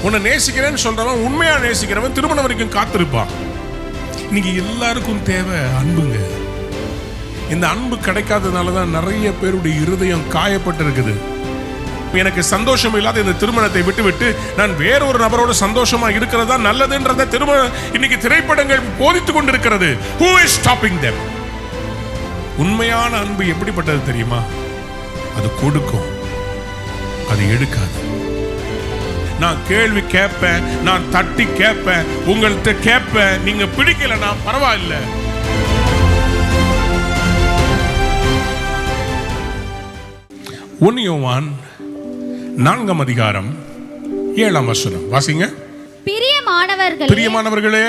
உன்னை நேசிக்கிறேன்னு சொல்றவன் உண்மையா நேசிக்கிறவன் திருமணம் வரைக்கும் காத்திருப்பான். இன்னைக்கு எல்லாருக்கும் தேவை அன்புங்க. இந்த அன்பு கிடைக்காததுனாலதான் நிறைய பேருடைய இருதயம் காயப்பட்டு இருக்குது. எனக்கு சந்தோஷம் இல்லாத இந்த திருமணத்தை விட்டு நான் வேறொரு நபரோட சந்தோஷமா இருக்கிறதா நல்லதுன்றத இன்னைக்கு திரைப்படங்கள் போதித்துக் கொண்டிருக்கிறது. Who is stopping them? உண்மையான அன்பு எப்படிப்பட்டது தெரியுமா? அது கொடுக்கும், அது எடுக்காது. நான் கேள்வி கேட்பேன், நான் தட்டி கேட்பேன், உங்கள்கிட்ட கேட்பேன், நீங்க பிடிக்கலனா பரவாயில்ல. யோவான் 4ஆம் அதிகாரம் 7ஆம் வசனம் வாசிங்க. பிரியமானவர்களே,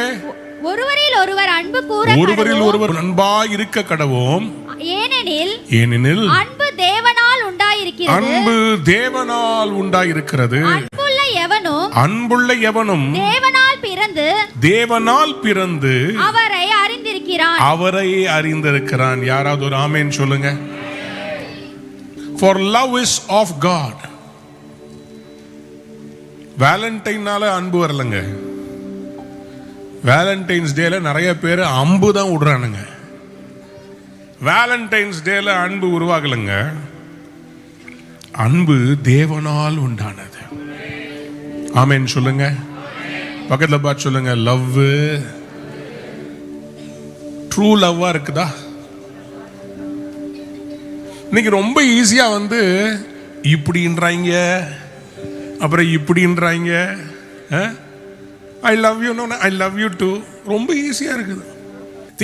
ஒருவரில் ஒருவர் அன்பு கூற, ஒருவரில் ஒருவர் அன்பாய் இருக்க கடவோம். ஏனெனில் அன்பு தேவனால் உண்டாயிருக்கிறது. அன்பு தேவனால் உண்டாயிருக்கிறது. அன்புள்ள எவனும் தேவனால் பிறந்து அவரை அறிந்திருக்கிறான். யாராவது ஒரு ஆமென் சொல்லுங்க. For love is of God. வேலண்டைனால அன்பு வரலங்க. வேலண்டைன்ஸ் டேல நிறைய பேர் அம்பு தான் விடுறானுங்க. வேலண்டைன்ஸ் டேல அன்பு உருவாகலங்க. அன்பு தேவனால் உண்டானது. ஆமென் சொல்லுங்க. பக்கத்துல பார்த்து சொல்லுங்க. லவ் ட்ரூ லவ்வா இருக்குதா? இன்னைக்கு ரொம்ப ஈஸியா இப்படின்றாங்க, அப்புறம் இப்படின்றாங்க. I love you, I love you too. ரொம்ப ஈஸியா இருக்குது.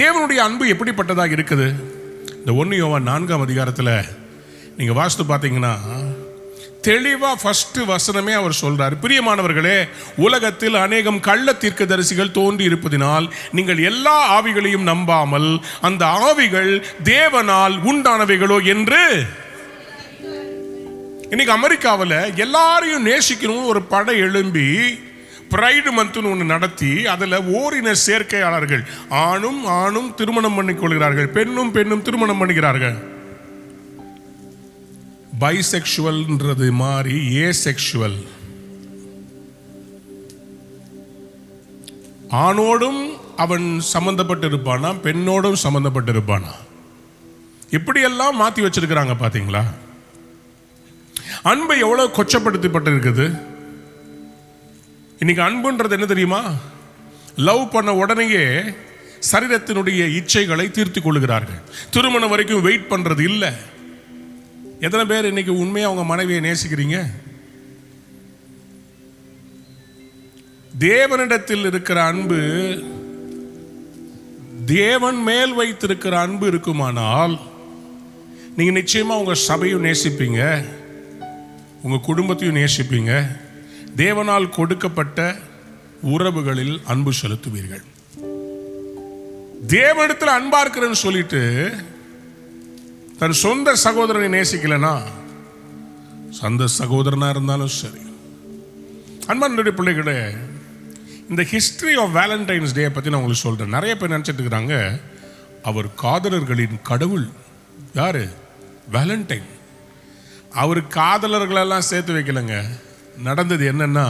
தேவனுடைய அன்பு எப்படிப்பட்டதாக இருக்குது? இந்த 1 யோவான் 4ஆம் அதிகாரத்தில் நீங்க வாசித்து பார்த்தீங்கன்னா தெளிவா ஃபர்ஸ்ட் வசனமே அவர் சொல்றாரு. பிரியமானவர்களே, உலகத்தில் அநேகம் கள்ள தீர்க்கதரிசிகள் தோன்றி இருப்பதினால் நீங்கள் எல்லா ஆவிகளையும் நம்பாமல் அந்த ஆவிகள் தேவனால் உண்டானவைகளோ என்று. இன்னைக்கு அமெரிக்காவில் எல்லாரையும் நேசிக்கணும் ஒரு படை எழும்பி பிரைடு மந்த்னு ஒன்று நடத்தி அதில் ஓரின சேர்க்கையாளர்கள் ஆணும் ஆணும் திருமணம் பண்ணிக்கொள்கிறார்கள், பெண்ணும் பெண்ணும் திருமணம் பண்ணுகிறார்கள். பைசெக்சுவல்ன்றது மாறி ஏசெக்சுவல். ஆணோடும் அவன் சம்பந்தப்பட்டு இருப்பானா, பெண்ணோடும் சம்பந்தப்பட்டு இருப்பானா, இப்படியெல்லாம் மாற்றி வச்சிருக்கிறாங்க. பார்த்தீங்களா? அன்பை எவ்வளவு கொச்சப்படுத்தப்பட்டு இருக்குது. இன்னைக்கு அன்புன்றது என்ன தெரியுமா? லவ் பண்ண உடனேயே சரீரத்தினுடைய இச்சைகளை தீர்த்து கொள்கிறார்கள். திருமணம் வரைக்கும் வெயிட் பண்றது இல்லை. எத்தனை பேர் இன்னைக்கு உண்மையா அவங்க மனைவியை நேசிக்கிறீங்க? தேவனிடத்தில் இருக்கிற அன்பு, தேவன் மேல் வைத்திருக்கிற அன்பு இருக்குமானால் நீங்க நிச்சயமா உங்க சபையும் நேசிப்பீங்க, உங்க குடும்பத்தையும் நேசிப்பீங்க, தேவனால் கொடுக்கப்பட்ட உறவுகளில் அன்பு செலுத்துவீர்கள். தேவனிடத்தில் அன்பா இருக்கிறேன்னு சொல்லிட்டு தன் சொந்த சகோதரனை நேசிக்கலனா, சொந்த சகோதரனா இருந்தாலும் சரி. அன்பான பிள்ளைகளே, இந்த ஹிஸ்டரி ஆஃப் வேலண்டைன்ஸ் டே பற்றி நான் உங்களுக்கு சொல்கிறேன். நிறைய பேர் நினச்சிட்டு இருக்கிறாங்க அவர் காதலர்களின் கடவுள். யாரு? வேலண்டைன். அவர் காதலர்களெல்லாம் சேர்த்து வைக்கலங்க. நடந்தது என்னன்னா,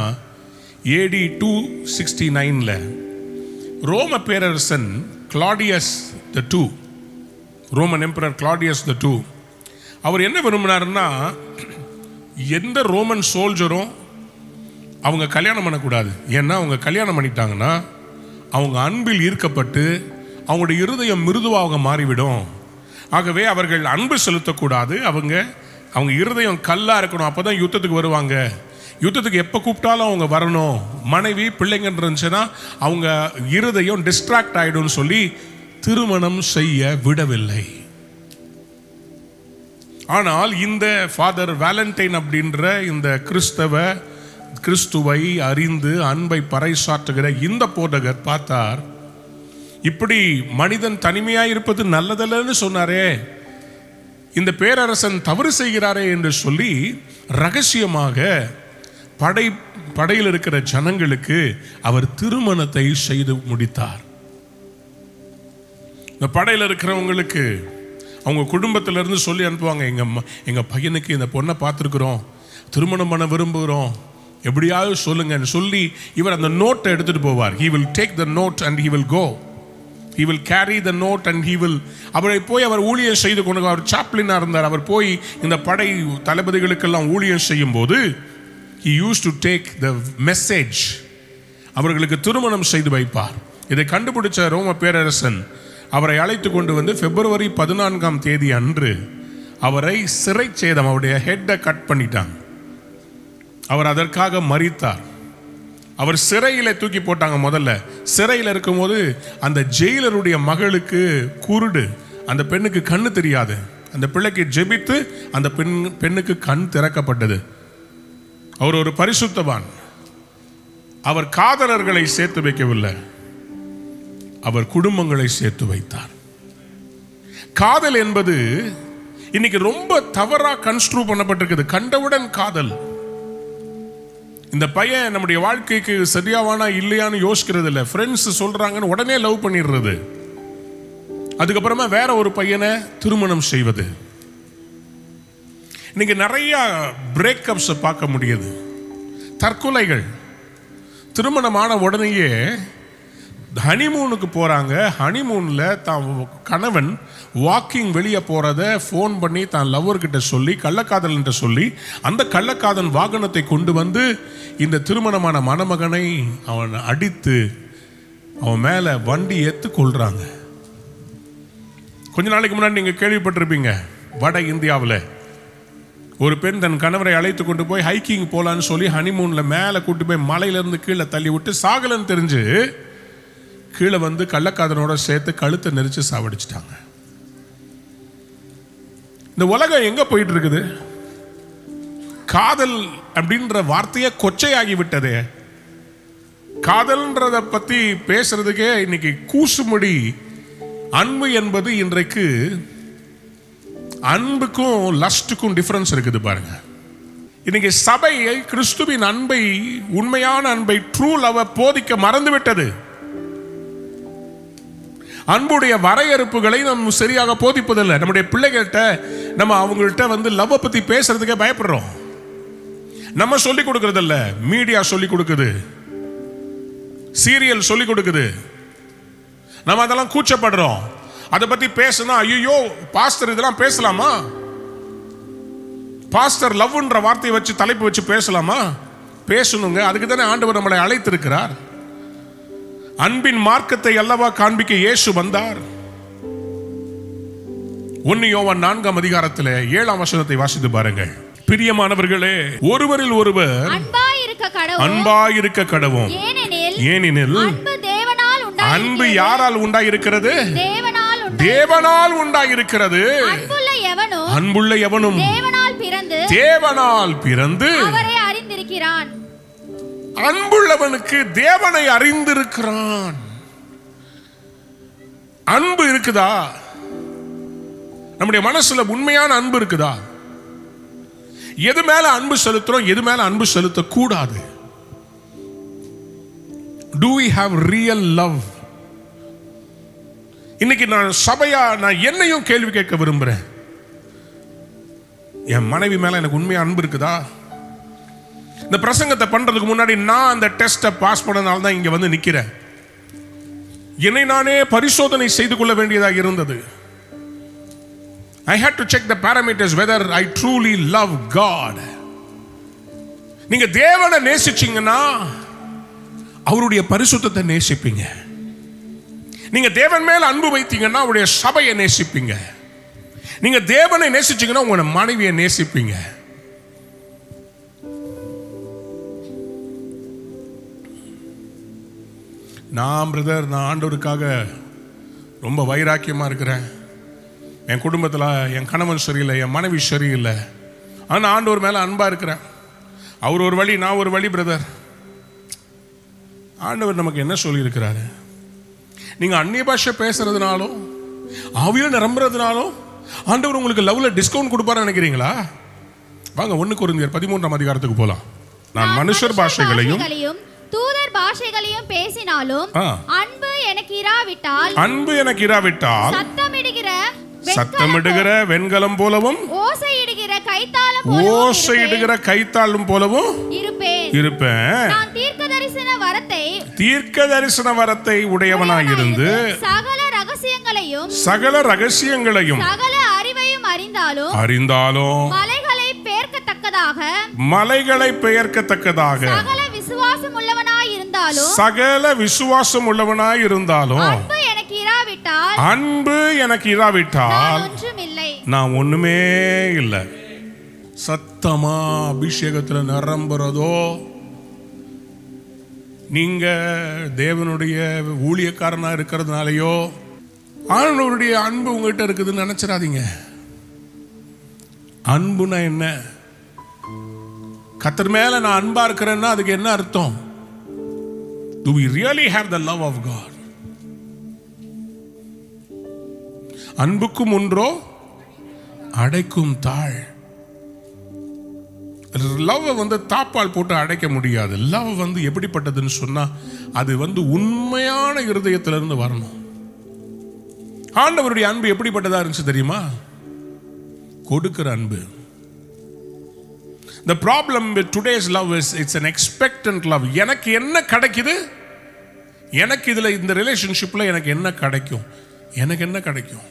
AD 269 ரோம பேரரசன் Claudius the two, Roman emperor Claudius the two, அவர் என்ன விரும்பினாருன்னா, எந்த ரோமன் சோல்ஜரும் அவங்க கல்யாணம் பண்ணக்கூடாது. ஏன்னா அவங்க கல்யாணம் பண்ணிட்டாங்கன்னா அவங்க அன்பில் ஈர்க்கப்பட்டு அவங்களுடைய இருதயம் மிருதுவாக மாறிவிடும். ஆகவே அவர்கள் அன்பு செலுத்தக்கூடாது. அவங்க இருதயம் கல்லா இருக்கணும். அப்போதான் யுத்தத்துக்கு வருவாங்க. யுத்தத்துக்கு எப்போ கூப்பிட்டாலும் அவங்க வரணும். மனைவி பிள்ளைங்க இருந்துச்சுன்னா அவங்க இருதயம் டிஸ்ட்ராக்ட் ஆகிடும் சொல்லி திருமணம் செய்ய விடவில்லை. ஆனால் இந்த ஃபாதர் வேலண்டைன் அப்படின்ற இந்த கிறிஸ்துவை அறிந்து அன்பை பறைசாற்றுகிற இந்த போதகர் பார்த்தார், இப்படி மனிதன் தனிமையாக இருப்பது நல்லதல்லன்னு சொன்னாரே, இந்த பேரரசன் தவறு செய்கிறாரே என்று சொல்லி ரகசியமாக படையில் இருக்கிற ஜனங்களுக்கு அவர் திருமணத்தை செய்து முடித்தார். இந்த படையில் இருக்கிறவங்களுக்கு அவங்க குடும்பத்திலிருந்து சொல்லி அனுப்புவாங்க, எங்க பையனுக்கு இந்த பொண்ணை பார்த்துருக்குறோம், திருமணம் பண்ண விரும்புகிறோம், எப்படியாவது சொல்லுங்கன்னு சொல்லி இவர் அந்த நோட்டை எடுத்துட்டு போவார். he will take the note and he will go, he will carry the note and he will அவரை போய் அவர் ஊழியம் செய்து கொண்டு, அவர் சாப்ளினா இருந்தார். அவர் போய் இந்த படை தளபதிகளுக்கெல்லாம் ஊழியம் செய்யும் போது he used to take the message, அவர்களுக்கு திருமணம் செய்து வைப்பார். இதை கண்டுபிடிச்ச ரோம பேரரசன் அவரை அழைத்து கொண்டு வந்து பிப்ரவரி 14 அன்று அவரை சிறை சேதம், அவருடைய ஹெட்டை கட் பண்ணிட்டாங்க. அவர் அதற்காக மரித்தார். அவர் சிறையில் தூக்கி போட்டாங்க. முதல்ல சிறையில் இருக்கும்போது அந்த ஜெயிலருடைய மகளுக்கு குருடு, அந்த பெண்ணுக்கு கண்ணு தெரியாது. அந்த பிள்ளைக்கு ஜெபித்து அந்த பெண்ணுக்கு கண் திறக்கப்பட்டது. அவர் ஒரு பரிசுத்தவான். அவர் காதலர்களை சேர்த்து வைக்கவில்லை, அவர் குடும்பங்களை சேர்த்து வைத்தார். காதல் என்பது இன்னைக்கு ரொம்ப தவறா கன்ஸ்ட்ரூ பண்ணப்பட்டிருக்குது. கண்டவுடன் காதல். இந்த பையன் நம்முடைய வாழ்க்கைக்கு சரியாவானா இல்லையான்னு யோசிக்கிறது இல்லை. ஃப்ரெண்ட்ஸ் சொல்றாங்கன்னு உடனே லவ் பண்ணிடுறது, அதுக்கப்புறமா வேற ஒரு பையனை திருமணம் செய்வது. இன்னைக்கு நிறைய பிரேக்கப்ஸ் பார்க்க முடியுது. தற்கொலைகள். திருமணமான உடனேயே ஹனிமூனுக்கு போறாங்க. ஹனிமூன்ல தான் கணவன் வாக்கிங் வெளியே போறத ஃபோன் பண்ணி தான் லவ்வர்கிட்ட சொல்லி, கள்ளக்காதல்கிட்ட சொல்லி, அந்த கள்ளக்காதல் வாகனத்தை கொண்டு வந்து இந்த திருமணமான மணமகனை அவன் அடித்து அவன் மேல வண்டி ஏத்து கொள்றாங்க. கொஞ்ச நாளைக்கு முன்னாடி நீங்க கேள்விப்பட்டிருப்பீங்க, வட இந்தியாவில் ஒரு பெண் தன் கணவரை அழைத்து கொண்டு போய் ஹைக்கிங் போலான்னு சொல்லி ஹனிமூன்ல மேலே கூட்டு போய் மலையிலிருந்து கீழே தள்ளி விட்டு சாகலன்னு தெரிஞ்சு கீழே வந்து கள்ளக்காதனோட சேர்த்து கழுத்தை நெரிச்சு சாவடிச்சிட்டாங்க. இந்த உலகம் எங்க போயிட்டு இருக்குது? காதல் அப்படின்ற வார்த்தையே கொச்சையாகி விட்டதே. காதல்ன்றத பத்தி பேசுறதுக்கே இன்னைக்கு கூசுமுடி. அன்பு என்பது இன்றைக்கு அன்புக்கும் லஸ்டுக்கும் டிஃபரன்ஸ் இருக்குது பாருங்க. இன்னைக்கு சபையை கிறிஸ்துவின் அன்பை, உண்மையான அன்பை, ட்ரூ லவ் போதிக்க மறந்து விட்டது. அன்புடைய வரையறுப்புகளை நம்ம சரியாக போதிப்பதில்லை. நம்முடைய பிள்ளைகள்கிட்ட நம்ம அவங்கள்ட்ட வந்து லவ் பத்தி பேசுறதுக்கே பயப்படுறோம். நம்ம சொல்லிக் கொடுக்கறது இல்ல, மீடியா சொல்லிக் கொடுக்குது, சீரியல் சொல்லிக் கொடுக்குது. நம்ம அதெல்லாம் கூச்சப்படுறோம். அதை பத்தி பேசினா ஐயோ பாஸ்டர் இதெல்லாம் பேசலாமா? பாஸ்டர் லவ்ன்ற வார்த்தையை வச்சு தலைப்பு வச்சு பேசலாமா? பேசணுங்க. அதுக்கு தானே ஆண்டவர் நம்மளை அழைத்திருக்கிறார். அன்பின் மார்க்கத்தை அல்லவா காண்பிக்க இயேசு வந்தார். 1 யோவான் 4 வசனத்தை வாசித்து பாருங்கள். பிரியமானவர்களே, ஒருவரில் ஒருவர் அன்பாயிருக்க கடவும். ஏனெனில் அன்பு யாரால் உண்டாயிருக்கிறது? தேவனால் உண்டாயிருக்கிறது. அன்புள்ள எவனும் தேவனால் பிறந்து அவரை அறிந்திருக்கிறான். அன்புள்ளவனுக்கு தேவனை அறிந்திருக்கிறான். அன்பு இருக்குதா? நம்முடைய மனசுல உண்மையான அன்பு இருக்குதா? எது மேல அன்பு செலுத்துறோம், எது மேல அன்பு செலுத்த கூடாது? Do we have real love? இன்னைக்கு நான் சபையா நான் என்னையும் கேள்வி கேட்க விரும்புறேன். என் மனைவி மேல எனக்கு உண்மையா அன்பு இருக்குதா? இந்த பிரசங்கத்தை பண்றதுக்கு முன்னாடி நான் அந்த டெஸ்ட்டை பாஸ் பண்ணனால தான் இங்க வந்து நிக்கிறேன். என்னை நானே பரிசோதனை செய்து கொள்ள வேண்டியதாக இருந்தது. I had to check the parameters whether I truly love God. நீங்க தேவனை நேசிச்சீங்கன்னா அவருடைய பரிசுத்தத்தை நேசிப்பீங்க. நீங்க தேவன் மேல அன்பு வைத்தீங்கன்னா அவருடைய சபையை நேசிப்பீங்க. நீங்க தேவனை நேசிச்சீங்கன்னா உங்க மனைவியை நேசிப்பீங்க. நான் பிரதர், நான் ஆண்டவருக்காக ரொம்ப வைராக்கியமா இருக்கிறேன். என் குடும்பத்தில் என் கணவன் சரியில்லை, என் மனைவி சரியில்லை, ஆனால் ஆண்டவர் மேலே அன்பாக இருக்கிறேன். அவர் ஒரு வழி, நான் ஒரு வழி பிரதர். ஆண்டவர் நமக்கு என்ன சொல்லியிருக்கிறாரு? நீங்கள் அந்நிய பாஷை பேசுறதுனாலும் ஆவியில் நிரம்புறதுனாலும் ஆண்டவர் உங்களுக்கு லவ்ல டிஸ்கவுண்ட் கொடுப்பாரு நினைக்கிறீங்களா? வாங்க 1 கொரிந்தியர் 13 போலாம். நான் மனுஷர் பாஷைகளையும் தூதர் பாஷைகளையும் பேசினாலும் அன்பு எனக்கு இராவிட்டால் சத்தமிடுகிற வெண்கலம் போலவும் ஓசையிடுகிற கைத்தாளம் போலவும் இருப்பேன். இருப்பேன். நான் தீர்க்க தரிசன வரத்தை உடையவனாயிருந்து சகல ரகசியங்களையும் சகல அறிவையும் அறிந்தாலும் மலைகளை பெயர்க்கத்தக்கதாக சகல விசுவாசம் உள்ளவனாயிருந்தாலும் அன்பு எனக்கு இராவிட்டால் நான் ஒண்ணுமே இல்லை. சத்தமா அபிஷேகத்துல நிரம்புறதோ, நீங்க தேவனுடைய ஊழியக்காரனா இருக்கிறதுனாலயோ ஆண்டவருடைய அன்பு உங்ககிட்ட இருக்குதுன்னு நினைச்சிடாதீங்க. அன்புனா என்ன? கர்த்தர் மேல நான் அன்பா இருக்கிறேன்னா அதுக்கு என்ன அர்த்தம்? Do we really have the love of God? அன்புக்கும் ஒன்றோ அடைக்கும் தாழ். லவ் தாப்பால் போட்டு அடைக்க முடியாது. லவ் எப்படிப்பட்டதுன்னு சொன்னா அது உண்மையான இருதயத்திலிருந்து வரணும். ஆண்டவருடைய அன்பு எப்படிப்பட்டதா இருந்துச்சு தெரியுமா? கொடுக்கிற அன்பு. The problem with today's love is it's an expectant love. எனக்கு என்ன கிடைக்குது, எனக்கு இதுல இந்த ரிலேஷன்ஷிப்ல எனக்கு என்ன கிடைக்கும், எனக்கு என்ன கிடைக்கும்.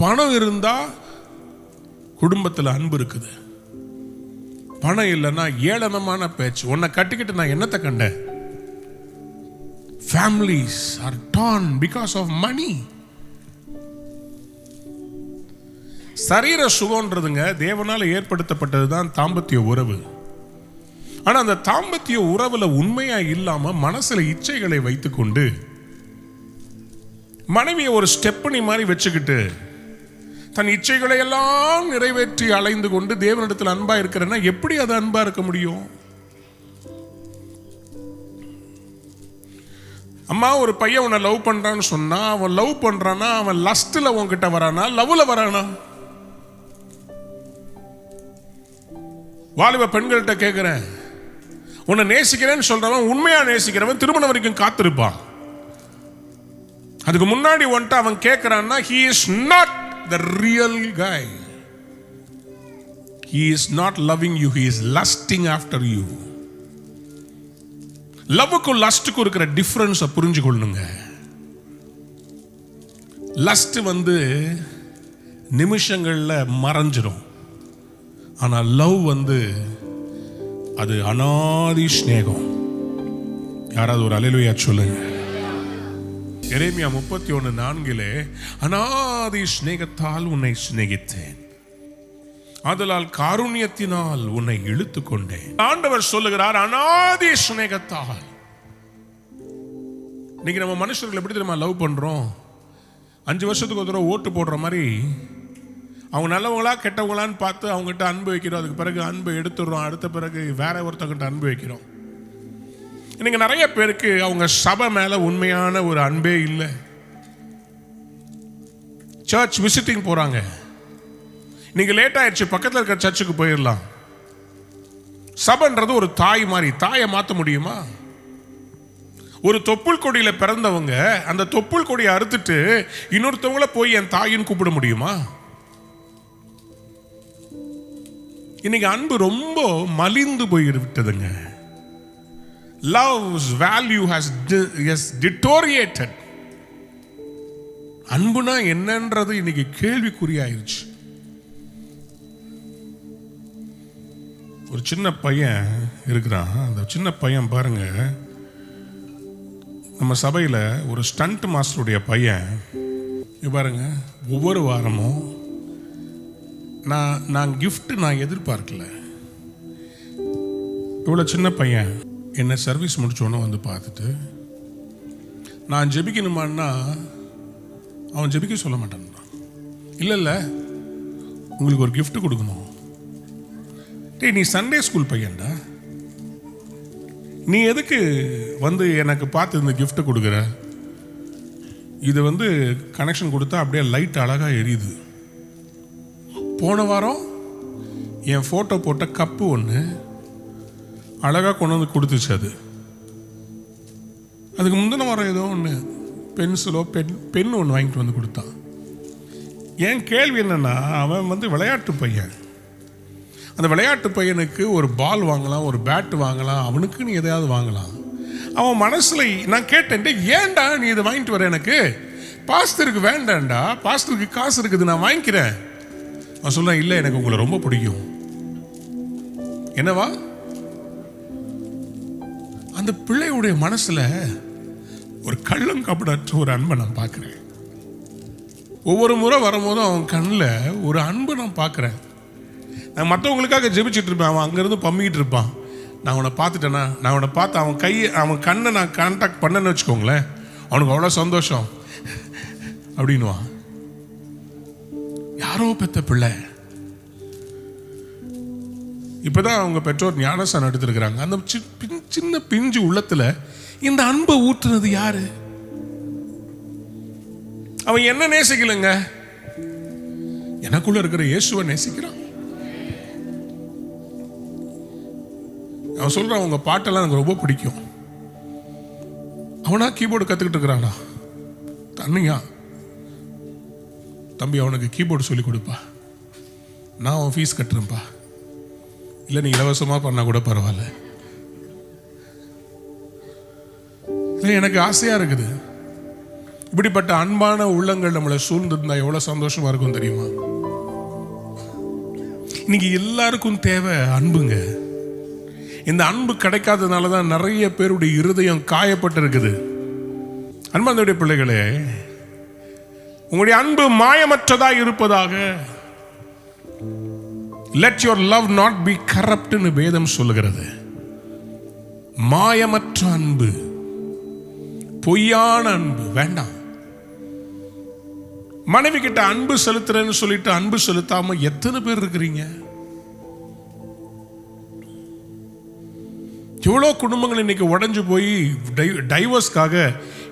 பணம் இருந்தா குடும்பத்தில் அன்பு இருக்குது. பணம் இல்லைன்னா ஏளனமான பேச்சு. உன்னை கட்டிக்கிட்டு நான் என்னத்தை கண்டேன்? Families are torn because of money. சரீர சுகம்ன்றதுங்க தேவனால ஏற்படுத்தப்பட்டதுதான் தாம்பத்திய உறவு. ஆனா அந்த தாம்பத்திய உறவுல உண்மையா இல்லாம மனசுல இச்சைகளை வைத்துக்கொண்டு மனைவியை ஒரு ஸ்டெப்பனி மாதிரி வச்சுக்கிட்டு தன் இச்சைகளை எல்லாம் நிறைவேற்றி அலைந்து கொண்டு தேவனிடத்தில் அன்பா இருக்கிறன்னா எப்படி அது அன்பா இருக்க முடியும்? அம்மா, ஒரு பையன் உன்னை லவ் பண்றான்னு சொன்னா அவன் லவ் பண்றானா, அவன் லஸ்ட்ல உன்கிட்ட வரானா, லவ்ல வரானா? வாலிப பெண்கள்கிட்ட கேட்கிறேன், உன்னை நேசிக்கிறேன்னு சொல்றவன் உண்மையா நேசிக்கிறவன் திருமணம் வரைக்கும் காத்திருப்பான். அதுக்கு முன்னாடி வந்துட்டு அவன் கேட்கிறான்னா he is not the real guy. He is not loving you, he is lusting after you. லவ்வுக்கும் லஸ்ட்டுக்கும் இருக்கிற டிஃபரன்ஸை புரிஞ்சுக்கொள்ளுங்க. லஸ்ட் நிமிஷங்கள்ல மறைஞ்சிடும். ஆனா லவ் அது அனாதி ஸ்நேகம். யாராவது ஒரு அல்லேலூயா சொல்லுங்க. எரேமியா 31:4 அனாதி ஸ்நேகத்தால் உன்னை சிநேகித்தேன், ஆதலால் காருண்யத்தினால் உன்னை இழுத்துக் கொண்டேன். ஆண்டவர் சொல்லுகிறார் அனாதி சிநேகத்தால். இன்னைக்கு நம்ம மனுஷர்கள் எப்படி தெரியுமா லவ் பண்றோம்? 5 வருஷத்துக்கு ஒரு தடவை ஓட்டு போடுற மாதிரி அவங்க நல்லவங்களா கெட்டவங்களான்னு பார்த்து அவங்ககிட்ட அன்பு வைக்கிறோம். அதுக்கு பிறகு அன்பு எடுத்துடுறோம். அடுத்த பிறகு வேற ஒருத்தவங்கிட்ட அன்பு வைக்கிறோம். இன்னைக்கு நிறைய பேருக்கு அவங்க சபை மேல உண்மையான ஒரு அன்பே இல்லை. சர்ச் விசிட்டிங் போறாங்க, நீங்க லேட் ஆயிடுச்சு, பக்கத்தில் இருக்கிற சர்ச்சுக்கு போயிடலாம். சபைன்றது ஒரு தாய் மாதிரி. தாயை மாற்ற முடியுமா? ஒரு தொப்புள் கொடியில பிறந்தவங்க அந்த தொப்புள் கொடியை அறுத்துட்டு இன்னொருத்தவங்கள போய் என் தாயின்னு கூப்பிட முடியுமா? இன்னைக்கு அன்பு ரொம்ப மலிந்து போய்விட்டதுங்க. Love's value has deteriorated. அன்புனா என்னன்றது இன்னைக்கு கேள்விக்குறியாயிருச்சு. ஒரு சின்ன பையன் இருக்கிறான். அந்த சின்ன பையன் பாருங்க, நம்ம சபையில் ஒரு ஸ்டண்ட் மாஸ்டருடைய பையன் பாருங்க, ஒவ்வொரு வாரமும் நான் கிஃப்ட் நான் எதிர்பார்க்கல. இவ்வளோ சின்ன பையன் என்ன சர்வீஸ் முடிச்சோன்னு பார்த்துட்டு நான் ஜெபிக்கணுமான்னா அவன் ஜெபிக்க சொல்ல மாட்டான். இல்லை உங்களுக்கு ஒரு கிஃப்ட் கொடுக்கணும். டேய், நீ சண்டே ஸ்கூல் பையன்டா, நீ எதுக்கு எனக்கு பார்த்து இந்த கிஃப்ட் கொடுக்குற? இது கனெக்ஷன் கொடுத்தா அப்படியே லைட் அழகா எரியுது. போன வாரம் என் ஃபோட்டோ போட்ட கப்பு ஒன்று அழகாக கொண்டு கொடுத்துச்சு. அதுக்கு முந்தின வாரம் ஏதோ ஒன்று பென்சிலோ பென் ஒன்று வாங்கிட்டு கொடுத்தான். என் கேள்வி என்னன்னா, அவன் விளையாட்டு பையன், அந்த விளையாட்டு பையனுக்கு ஒரு பால் வாங்கலாம், ஒரு பேட் வாங்கலாம், அவனுக்கு நீ எதையாவது வாங்கலாம். அவன் மனசுல நான் கேட்டேன், ஏன்டா நீ இதை வாங்கிட்டு வர, எனக்கு பாஸ்டருக்கு வேண்டாம்டா, பாஸ்டருக்கு காசு இருக்குது, நான் வாங்கிக்கிறேன். அவன் சொல்ல, இல்லை எனக்கு உங்களை ரொம்ப பிடிக்கும். என்னவா? அந்த பிள்ளையுடைய மனசுல ஒரு கள்ளம் கபடற்ற ஒரு அன்பை நான் பார்க்கிறேன். ஒவ்வொரு முறை வரும்போதும் அவன் கண்ணில் ஒரு அன்பை நான் பார்க்குறேன். நான் மற்றவங்களுக்காக ஜெபிச்சுட்டு இருப்பேன், அவன் அங்கேருந்து பம்மிக்கிட்டு இருப்பான். நான் அவனை பார்த்துட்டேன்னா, நான் அவனை பார்த்து அவன் கண்ணை நான் கான்டாக்ட் பண்ணேன்னு வச்சுக்கோங்களேன், அவனுக்கு அவ்வளோ சந்தோஷம் அப்படின்னுவான். யாரோ பெத்த பிள்ளை. இப்போதான் அவங்க பெற்றோர் ஞானஸ்தானம் எடுத்திருக்கிறாங்க. அந்த சின்ன பிஞ்சு உள்ளத்துல இந்த அன்பை ஊற்றுனது யாரு? அவன் என்ன நேசிக்கலங்க, எனக்குள்ள இருக்கிற இயேசுவை நேசிக்கிறான். அவன் சொல்றான், உங்க பாட்டெல்லாம் எனக்கு ரொம்ப பிடிக்கும். அவனா கீபோர்டு கத்துக்கிட்டு இருக்கிறானா? தண்ணியா தம்பி, அவனுக்கு கீபோர்டு சொல்லி கொடுப்பா, நான் அவன் ஃபீஸ் கட்டுறேன்ப்பா, இல்லை நீ இலவசமா பண்ணா கூட பரவாயில்ல. எனக்கு ஆசையா இருக்குது. இப்படிப்பட்ட அன்பான உள்ளங்கள் நம்மளை சூழ்ந்திருந்தா எவ்வளவு சந்தோஷமா இருக்கும் தெரியுமா? இன்னைக்கு எல்லாருக்கும் தேவை அன்புங்க. இந்த அன்பு கிடைக்காததுனால தான் நிறைய பேருடைய இருதயம் காயப்பட்டு இருக்குது. அன்பார்ந்தவருடைய பிள்ளைகளே, உங்களுடைய அன்பு மாயமற்றதாக இருப்பதாக. Let your love not be corrupt ன்னு வேதம் சொல்லுகிறது. மாயமற்ற அன்பு, பொய்யான அன்பு வேண்டாம். மனைவி கிட்ட அன்பு செலுத்துறேன்னு சொல்லிட்டு அன்பு செலுத்தாம எத்தனை பேர் இருக்கிறீங்க? எவ்வளோ குடும்பங்கள் இன்னைக்கு உடஞ்சு போய் டைவர்ஸ்க்காக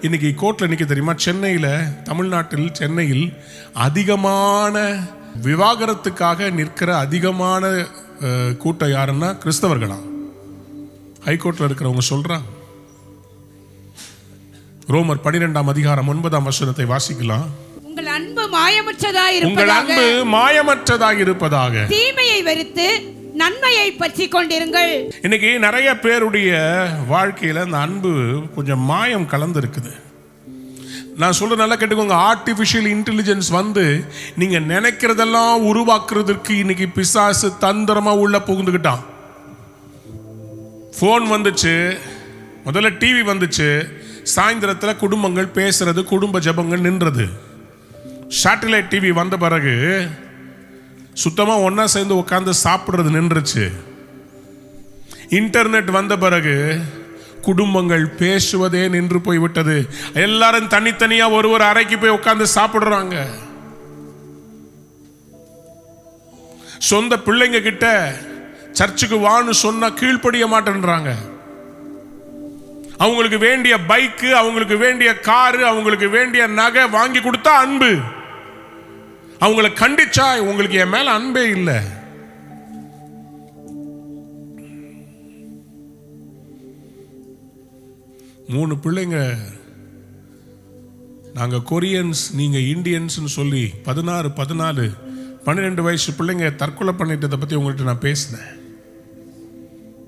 இன்னைக்கு கோர்ட்ல நிக்க தெரியுமா? சென்னையில், தமிழ்நாட்டில் சென்னையில் அதிகமான விவாகரத்துக்காக நிற்கிற அதிகமான கூட்டம் யாருன்னா கிறிஸ்தவர்களா? ஹைகோர்ட்ல இருக்கிறவங்க சொல்றாங்க. ரோமர் 12ஆம் அதிகாரம் 9ஆம் வசனத்தை வாசிக்கலாம். உங்கள் அன்பு மாயமற்றதாக உங்கள் அன்பு மாயமற்றதாக இருப்பதாக, தீமையை வெறுத்து நன்மையை பற்றி கொண்டிருங்கள். இன்னைக்கு நிறைய பேருடைய வாழ்க்கையில அந்த அன்பு கொஞ்சம் மாயம் கலந்து இருக்குது. நான் சொல்ற நல்லா கேட்டுக்கோங்க. ஆர்டிபிஷியல் இன்டெலிஜென்ஸ் வந்து நீங்க நினைக்கிறதெல்லாம் உருவாக்குறதுக்கு இன்னைக்கு பிசாசு தந்திரமா உள்ள புகுந்துக்கிட்டான். போன் வந்துச்சு, முதல்ல டிவி வந்துச்சு, சாயந்தரத்தில் குடும்பங்கள் பேசுறது, குடும்ப ஜபங்கள் நின்றது. சேட்டலைட் டிவி வந்த பிறகு சுத்தமா ஒன்னா சேர்ந்து உட்கார்ந்து சாப்பிடுறது நின்றுச்சு. இன்டர்நெட் வந்த பிறகு குடும்பங்கள் பேசுவதே நின்று போய்விட்டது. எல்லாரும் தனித்தனியா ஒரு அறைக்கு போய் உட்கார்ந்து சாப்பிடுறாங்க. சொந்த பிள்ளைங்க கிட்ட சர்ச்சுக்கு வான்னு சொன்னா கீழ்ப்படிய மாட்டேன்றாங்க. அவங்களுக்கு வேண்டிய பைக்கு, அவங்களுக்கு வேண்டிய காரு, அவங்களுக்கு வேண்டிய நகை வாங்கி கொடுத்தா அன்பு. அவங்களை கண்டிச்சா உங்களுக்கு என் மேல அன்பே இல்லை. மூணு பிள்ளைங்க, நாங்க கொரியன்ஸ், நீங்க இந்தியன்ஸ் சொல்லி 16, 14, 12 வயசு பிள்ளைங்க தற்கொலை பண்ணிட்டதை பத்தி உங்கள்கிட்ட நான் பேசினேன்.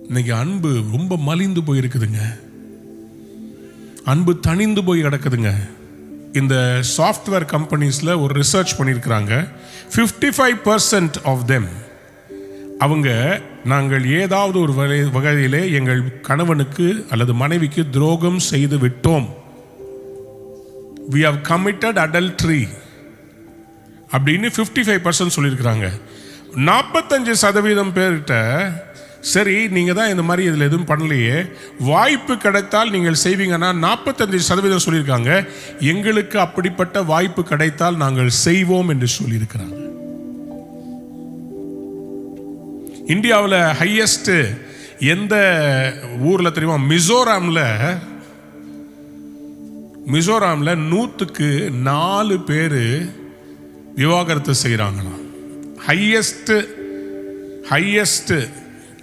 இன்னைக்கு அன்பு ரொம்ப மலிந்து போயிருக்குதுங்க. அன்பு தணிந்து போய் கிடக்குதுங்க. இந்த சாஃப்ட்வேர் கம்பெனிஸ்ல ஒரு ரிசர்ச் பண்ணியிருக்கிறாங்க. 55% ஆஃப் தெம் அவங்க நாங்கள் ஏதாவது ஒரு வகையிலே எங்கள் கணவனுக்கு அல்லது மனைவிக்கு துரோகம் செய்து விட்டோம், we have committed adultery அப்படின்னு 55% சொல்லியிருக்கிறாங்க. 45% பேர்கிட்ட சரி நீங்க தான் இந்த மாதிரி இதில் எதுவும் பண்ணலையே, வாய்ப்பு கிடைத்தால் நீங்கள் செய்வீங்கன்னா 45% சொல்லியிருக்காங்க எங்களுக்கு அப்படிப்பட்ட வாய்ப்பு கிடைத்தால் நாங்கள் செய்வோம் என்று சொல்லியிருக்கிறாங்க. இந்தியாவில் ஹையஸ்ட் எந்த ஊர்ல தெரியுமா? மிசோராம்ல 100க்கு 4 பேரு விவாகரத்து செய்யறாங்களாம். ஹையஸ்ட்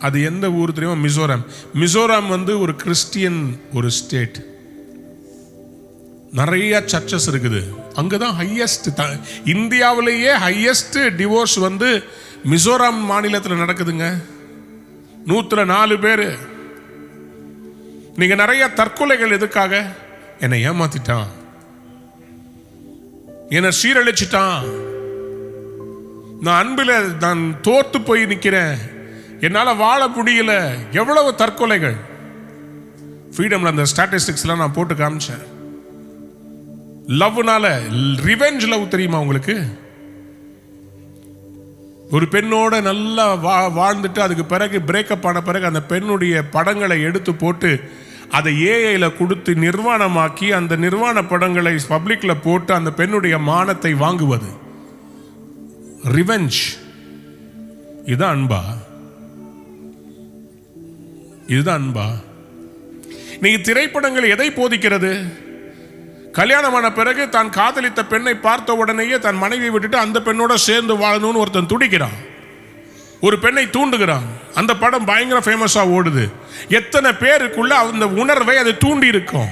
அது எந்த ஊர் தெரியுமா? மிசோராம் வந்து ஒரு கிறிஸ்டியன் ஒரு ஸ்டேட். நிறைய சர்ச்சஸ் இருக்குது. அங்கதான் ஹையஸ்ட், இந்தியாவிலேயே ஹையஸ்ட் டிவோர்ஸ் வந்து மிசோரம் மாநிலத்தில் நடக்குதுங்க. 104 பேர். நீங்க நிறைய தற்கொலைகள் எதுக்காக? என்னை ஏமாத்திட்டான், என்னை சீரழிச்சிட்டான், நான் அன்பில் நான் தோத்து போய் நிற்கிறேன், என்னால் வாழ முடியல. எவ்வளவு தற்கொலைகள். ஃப்ரீடம்ல அந்த ஸ்டாட்டிஸ்டிக்ஸ்லாம் நான் போட்டு காமிச்சேன். லவ்னால, ரிவெஞ்ச் லவ் தெரியுமா உங்களுக்கு? ஒரு பெண்ணோட நல்லா வாழ்ந்துட்டு அதுக்கு பிறகு பிரேக்கப் ஆன பிறகு அந்த பெண்ணுடைய படங்களை எடுத்து போட்டு அதை ஏஐல கொடுத்து நிர்வாணமாக்கி அந்த நிர்வாண படங்களை பப்ளிக்ல போட்டு அந்த பெண்ணுடைய மானத்தை வாங்குவது. ரிவெஞ்ச். இதுதான் அன்பா? இதுதான் அன்பா? நீங்க திரைப்படங்கள் எதை போதிக்கிறது? கல்யாணமான பிறகு தான் காதலித்த பெண்ணை பார்த்த உடனேயே தன் மனைவியை விட்டுட்டு அந்த பெண்ணோட சேர்ந்து வாழணும்னு ஒருத்தன் துடிக்கிறான், ஒரு பெண்ணை தூண்டுகிறான். அந்த படம் பயங்கர ஃபேமஸா ஓடுது. எத்தனை பேருக்குள்ள அந்த உணர்வை அது தூண்டி இருக்கும்.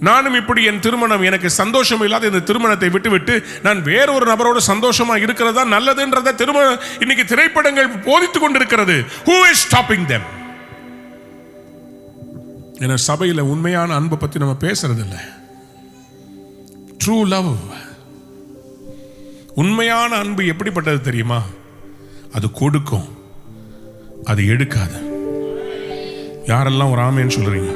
நானும் இப்படி என் திருமணம் எனக்கு சந்தோஷம் இல்லாத இந்த திருமணத்தை விட்டுவிட்டு நான் வேறொரு நபரோட சந்தோஷமா இருக்கிறதா நல்லதுன்றத திருமணம் இன்னைக்கு திரைப்படங்கள் போதித்துக் கொண்டிருக்கிறது. Who is stopping them? என சபையில் உண்மையான அன்பை பற்றி நம்ம பேசுறது இல்லை. ட்ரூ லவ், உண்மையான அன்பு எப்படிப்பட்டது தெரியுமா? அது கொடுக்கும், அது எடுக்காது. யாரெல்லாம் ஒரு ஆமேன்னு சொல்றீங்க?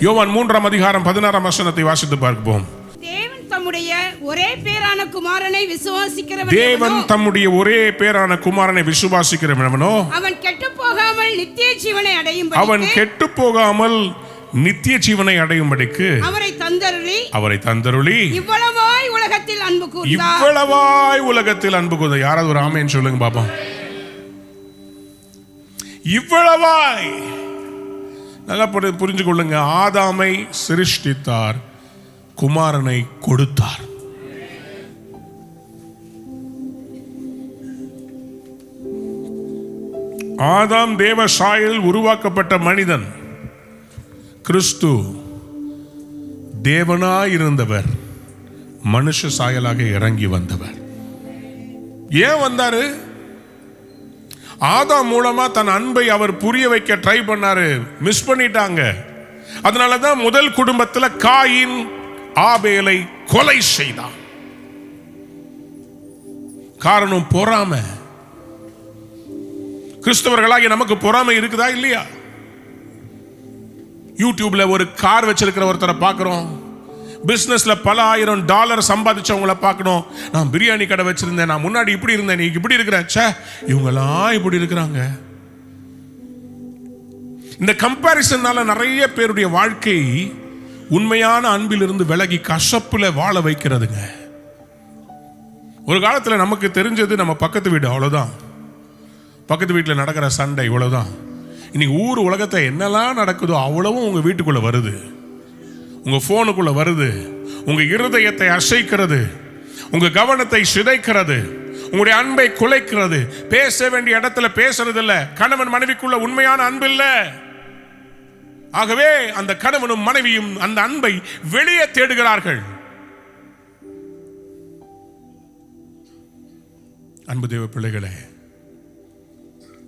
யோவான் 3ஆம் அதிகாரம் 16ஆம் வசனத்தை வாசித்து பார்ப்போம். தேவன் தம்முடைய ஒரே பேரான குமாரனை விசுவாசிக்கிறவன், தேவன் தம்முடைய ஒரே பேரான குமாரனை விசுவாசிக்கிறவனோ அவன் கெட்டுப் போகாமல் நித்திய ஜீவனை அடையும்படிக்கு, அவன் கெட்டு போகாமல் நித்திய ஜீவனை அடையும்படிக்கு அவரை தந்தருளி இவ்வளவாய் உலகத்தில் அன்பு கூர்ந்தார். இவ்வளவாய் உலகத்தில் அன்பு கூர்ந்தார். யாராவது ஒரு ஆமென் சொல்லுங்க பாப்போம். இவ்வளவாய். நல்லா புரிஞ்சு கொள்ளுங்க. ஆதாமை சிருஷ்டித்தார், குமாரனை கொடுத்தார். ஆதாம் தேவ சாயலில் உருவாக்கப்பட்ட மனிதன். கிறிஸ்து தேவனாயிருந்தவர், மனுஷ சாயலாக இறங்கி வந்தவர். ஏன் வந்தாரு? ஆதாம் மூலமா தன் அன்பை அவர் புரிய வைக்க ட்ரை பண்ணாரு, மிஸ் பண்ணிட்டாங்க. அதனாலதான் முதல் குடும்பத்தில் காயின் ஆபேலை கொலை செய்தான். காரணம் பொறாமை. கிறிஸ்தவர்களாகி நமக்கு பொறாமை இருக்குதா இல்லையா? யூடியூப்ல ஒரு கார் வச்சிருக்கிற ஒருத்தரை பார்க்கிறோம், பிசினஸ்ல பல $1000 சம்பாதிச்சவங்களை பார்க்கணும். நான் பிரியாணி கடை வச்சிருந்தேன், நான் முன்னாடி இப்படி இருந்தேன், நீ இப்படி இருக்கிறேன், இவங்கெல்லாம் இப்படி இருக்கிறாங்க. இந்த கம்பாரிசனால நிறைய பேருடைய வாழ்க்கை உண்மையான அன்பிலிருந்து விலகி கசப்புல வாழ வைக்கிறதுங்க. ஒரு காலத்துல நமக்கு தெரிஞ்சது நம்ம பக்கத்து வீடு, அவ்வளவுதான். பக்கத்து வீட்டில் நடக்கிற சண்டை, இவ்வளவுதான். இன்னைக்கு ஊர் உலகத்தை என்னெல்லாம் நடக்குதோ அவ்வளவும் உங்க வீட்டுக்குள்ள வருது, உங்க போனுக்குள்ள வருது, உங்க இருதயத்தை அசைக்கிறது, உங்க கவனத்தை சிதைக்கிறது, உங்களுடைய அன்பை குலைக்கிறது. பேச வேண்டிய இடத்துல பேசுறது இல்ல. கணவன் மனைவிக்குள்ள உண்மையான அன்பு இல்ல. ஆகவே அந்த கணவனும் மனைவியும் அந்த அன்பை வெளியே தேடுகிறார்கள். அன்பு தேவ பிள்ளைகளே,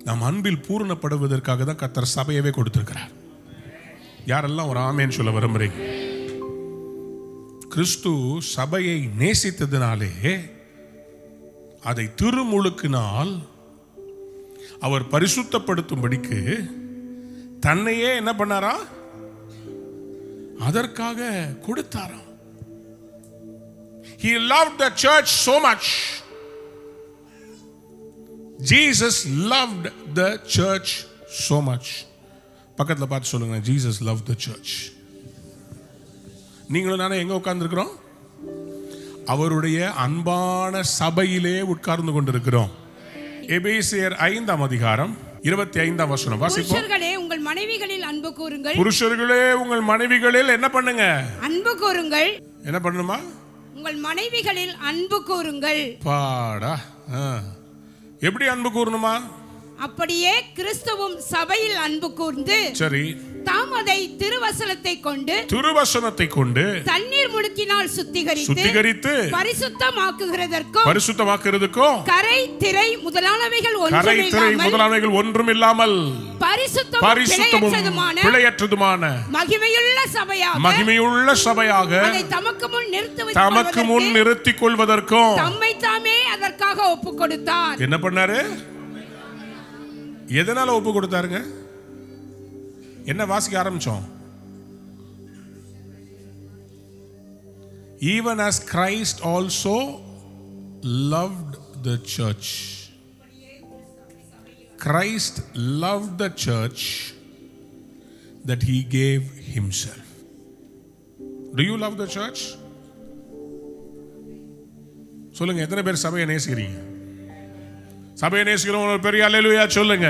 நாம் அன்பில் பூரணப்படுவதற்காக தான் கர்த்தர் சபையவே கொடுத்திருக்கிறார். யாரெல்லாம் ஒரு ஆமேன்னு சொல்ல விரும்புறீங்க? கிறிஸ்து சபையை நேசித்ததினாலே, அதை திருமுழுக்கினால் அவர் பரிசுத்தப்படுத்தும்படிக்கு தன்னையே என்ன பண்ணாரா? அதற்காக கொடுத்தாராம். He loved the church so much. Jesus loved the church so much. பக்கத்தில் பார்த்து சொல்லுங்க, Jesus loved the church. நீங்களும் நானே எங்க உட்கார்ந்துருக்கிறோம்? அவருடைய அன்பான சபையிலே உட்கார்ந்து கொண்டிருக்கிறோம். எபேசியர் 5ஆம் அதிகாரம் 25ஆம் வசனம் வாசிப்போம். புருஷர்களே உங்கள் மனைவிகளில் அன்பு கூறுங்கள். புருஷர்களே உங்கள் மனைவிகளில் என்ன பண்ணுங்க? அன்பு கூறுங்கள். என்ன பண்ணணுமா? உங்கள் மனைவிகளில் அன்பு கூறுங்கள். பாடா. எப்படி அன்பு கூறணுமா? அப்படியே கிறிஸ்துவும் சபையில் அன்பு கூர்ந்து சரி தாம் அதை திருவசனத்தை கொண்டு தண்ணீர் முழுக்கினால் சுத்திகரித்து பரிசுத்தமாக்குகிறதற்கும் கரை திரை முதலானவைகள் ஒன்றுமில்லாமல் பரிசுத்தமும் பிழையற்றதுமான மகிமையுள்ள சபையாக அதை தமக்கு முன் நிறுத்திக் கொள்வதற்கும் தம்மை தாமே அதற்காக ஒப்பு கொடுத்தார். என்ன பண்ணாரு? எதனால ஒப்பு கொடுத்தாருங்க? என்ன வாசிக்க ஆரம்பிச்சோம்? Even as Christ also loved the church. Christ loved the church that he gave himself. Do you love the church? சொல்லுங்க, எத்தனை பேர் சபையை நேசிக்கிறீங்க? சபையை நேசிக்கிறவங்க ஒரு பெரிய அல்லேலூயா சொல்லுங்க.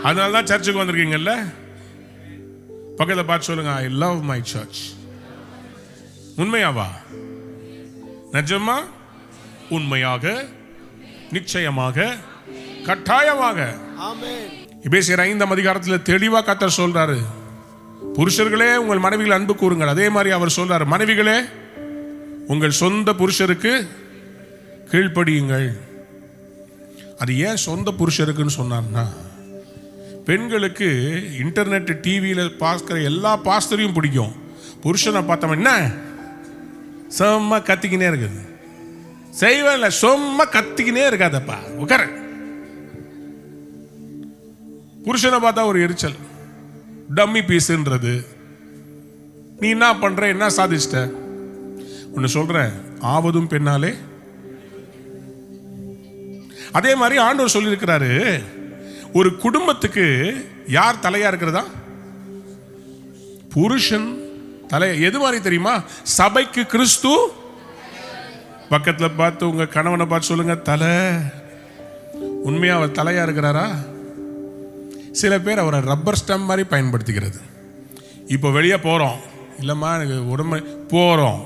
அதனால தான் சர்ச்சுக்கு வந்திருக்கீங்கல்ல. பக்கத்தில் பார்த்து சொல்லுங்க, ஐ லவ் மை சர்ச். உண்மையாவா? நிஜமா? உண்மையாக, நிச்சயமாக, கட்டாயமாக. எபேசியர் 5ஆம் அதிகாரத்தில் தெளிவா கர்த்தர் சொல்றாரு, புருஷர்களே உங்கள் மனைவிகள் அன்பு கூறுங்கள். அதே மாதிரி அவர் சொல்றாரு, மனைவிகளே உங்கள் சொந்த புருஷருக்கு கீழ்ப்படியுங்கள். அது ஏன் சொந்த புருஷருக்குன்னு சொன்னார்னா, பெண்களுக்கு இன்டர்நெட் டிவியில் பார்க்குற எல்லா பாஸ்டரையும் பிடிக்கும். புருஷனை பார்த்தோம் என்ன சும்மா கத்திக்கினே இருக்குது, செய்வேன்ல சும்மா கத்திக்கினே இருக்காதப்பா உட்கார. புருஷனை பார்த்தா ஒரு எரிச்சல், டம்மி பீஸுன்றது. நீ என்ன பண்ற, என்ன சாதிச்சிட்ட? ஒன்று சொல்றேன், ஆவதும் பெண்ணாலே. அதே மாதிரி ஆண்டவர் சொல்லியிருக்கிறாரு, ஒரு குடும்பத்துக்கு யார் தலையா இருக்கிறதா? புருஷன் தலை. எது மாதிரி தெரியுமா? சபைக்கு கிறிஸ்து. பக்கத்தில் பார்த்து உங்க கணவனை பார்த்து சொல்லுங்க, தலை. உண்மையா அவர் தலையா இருக்கிறாரா? சில பேர் அவரை ரப்பர் ஸ்டாம்ப் மாதிரி பயன்படுத்திக்கிறது. இப்போ வெளியே போறோம், இல்லம்மா எனக்கு உடம்பு போறோம்.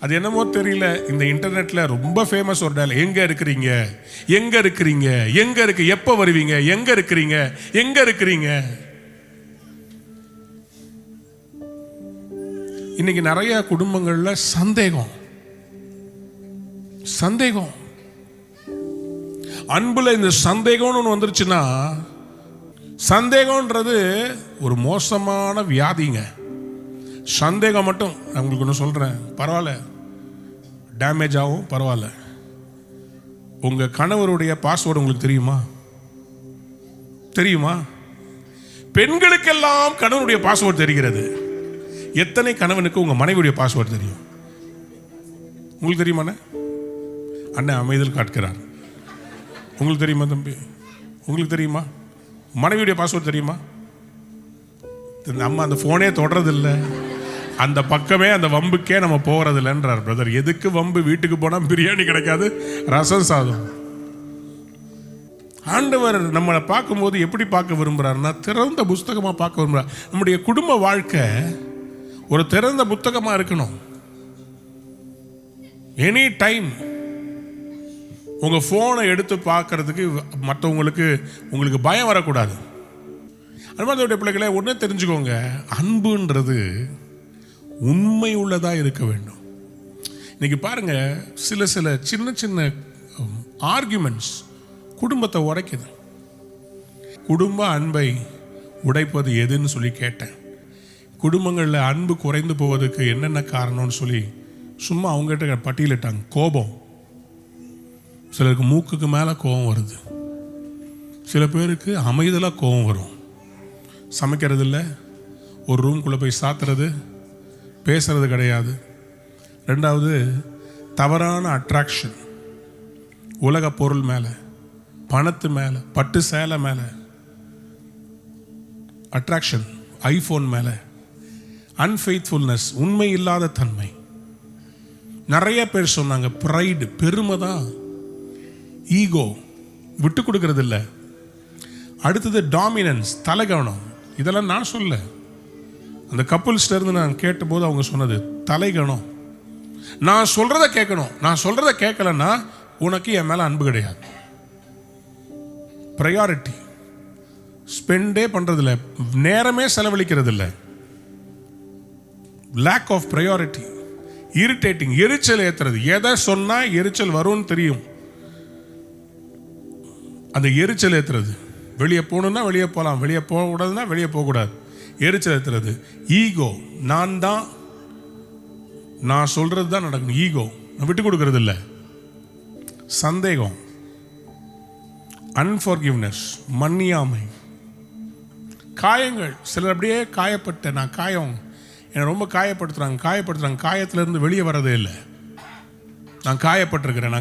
அது என்னமோ தெரியல, இந்த இன்டர்நெட்ல ரொம்ப ஃபேமஸ் ஒரு டயலாக், எங்க இருக்கிறீங்க, எங்க இருக்கிறீங்க, எங்க இருக்கு, எப்போ வருவீங்க, எங்க இருக்கிறீங்க, எங்க இருக்கிறீங்க. இன்னைக்கு நிறைய குடும்பங்கள்ல சந்தேகம். அன்புல இந்த சந்தேகம்னு ஒன்று வந்துருச்சுன்னா, சந்தேகம்ன்றது ஒரு மோசமான வியாதிங்க. சந்தேகம் மட்டும் நான் உங்களுக்கு ஒன்று சொல்கிறேன், பரவாயில்ல, டேமேஜ் ஆகும், பரவாயில்ல. உங்கள் கணவருடைய பாஸ்வேர்டு உங்களுக்கு தெரியுமா? பெண்களுக்கெல்லாம் கணவனுடைய பாஸ்வேர்டு தெரிகிறது. எத்தனை கணவனுக்கு உங்கள் மனைவியுடைய பாஸ்வேர்டு தெரியும்? உங்களுக்கு தெரியுமா? அண்ணன் அமைதல் காட்டுகிறார். உங்களுக்கு தெரியுமா தம்பி? உங்களுக்கு தெரியுமா? மனைவியுடைய பாஸ்வேர்டு தெரியுமா? நம்ம அந்த ஃபோனே தொடறதில்லை, அந்த பக்கமே அந்த வம்புக்கே நம்ம போகிறதில்லைன்றார் பிரதர். எதுக்கு வம்பு? வீட்டுக்கு போனால் பிரியாணி கிடைக்காது, ரசம் சாதம். ஆண்டவர் நம்மளை பார்க்கும்போது எப்படி பார்க்க விரும்புகிறாருன்னா, திறந்த புஸ்தகமாக பார்க்க விரும்புகிறார். நம்முடைய குடும்ப வாழ்க்கை ஒரு திறந்த புத்தகமாக இருக்கணும். எனி டைம் உங்கள் ஃபோனை எடுத்து பார்க்கறதுக்கு உங்களுக்கு பயம் வரக்கூடாது. அன்பார்ந்த பிள்ளைகளே, ஒன்றே தெரிஞ்சுக்கோங்க, அன்புன்றது உண்மை உள்ளதா இருக்க வேண்டும். இன்னைக்கு பாருங்க, சில சின்ன சின்ன ஆர்குமெண்ட்ஸ் குடும்பத்தை உடைக்குது. குடும்ப அன்பை உடைப்பது எதுன்னு சொல்லி கேட்டேன். குடும்பங்களில் அன்பு குறைந்து போவதுக்கு என்னென்ன காரணம்னு சொல்லி சும்மா அவங்ககிட்ட பட்டியலிட்டாங்க. கோபம். சிலருக்கு மூக்குக்கு மேலே கோபம் வருது, சில பேருக்கு அமைதலாக கோபம் வரும். சமைக்கிறது இல்லை, ஒரு ரூம்குள்ளே போய் சாத்துறது, பேசுறது கிடையாது. ரெண்டாவது, தவறான அட்ராக்ஷன், உலக பொருள் மேலே, பணத்து மேலே, பட்டு சேலை மேலே அட்ராக்ஷன், ஐஃபோன் மேலே, அன்ஃபெய்த்ஃபுல்னஸ், உண்மை இல்லாத தன்மை. நிறைய பேர் சொன்னாங்க ப்ரைடு, பெருமை தான், ஈகோ, விட்டு கொடுக்கறது இல்லை. அடுத்தது டாமினன்ஸ், தலைகவனம். இதெல்லாம் நான் சொல்ல, அந்த கப்புள்ஸ்ட இருந்து நான் கேட்டபோது அவங்க சொன்னது தலைகணம். நான் சொல்றத கேட்கணும், நான் சொல்றத கேட்கலன்னா உனக்கு என் மேல அன்பு கிடையாது. ப்ரையாரிட்டி. ஸ்பெண்டே பண்றதில்ல, நேரமே செலவழிக்கிறது இல்லை. லேக் ஆஃப் ப்ரையாரிட்டி, இரிட்டேட்டிங், எரிச்சல் ஏத்துறது. எதை சொன்னா எரிச்சல் வரும்னு தெரியும், அந்த எரிச்சல் ஏத்துறது. வெளியே போகணும்னா வெளியே போகலாம், வெளியே போகக்கூடாதுன்னா வெளியே போகக்கூடாது, எரிச்சல் ஏத்துறது. ஈகோ, நான் சொல்றது தான் நடக்கணும். ஈகோ, விட்டு கொடுக்கறது இல்லை. சந்தேகம், அன்ஃபர்கிவ்னஸ், மன்னியாமை, காயங்கள். சிலர் அப்படியே காயப்பட்ட, நான் காயம், என்னை ரொம்ப காயப்படுத்துறாங்க. காயத்திலிருந்து வெளியே வரதே இல்லை. நான்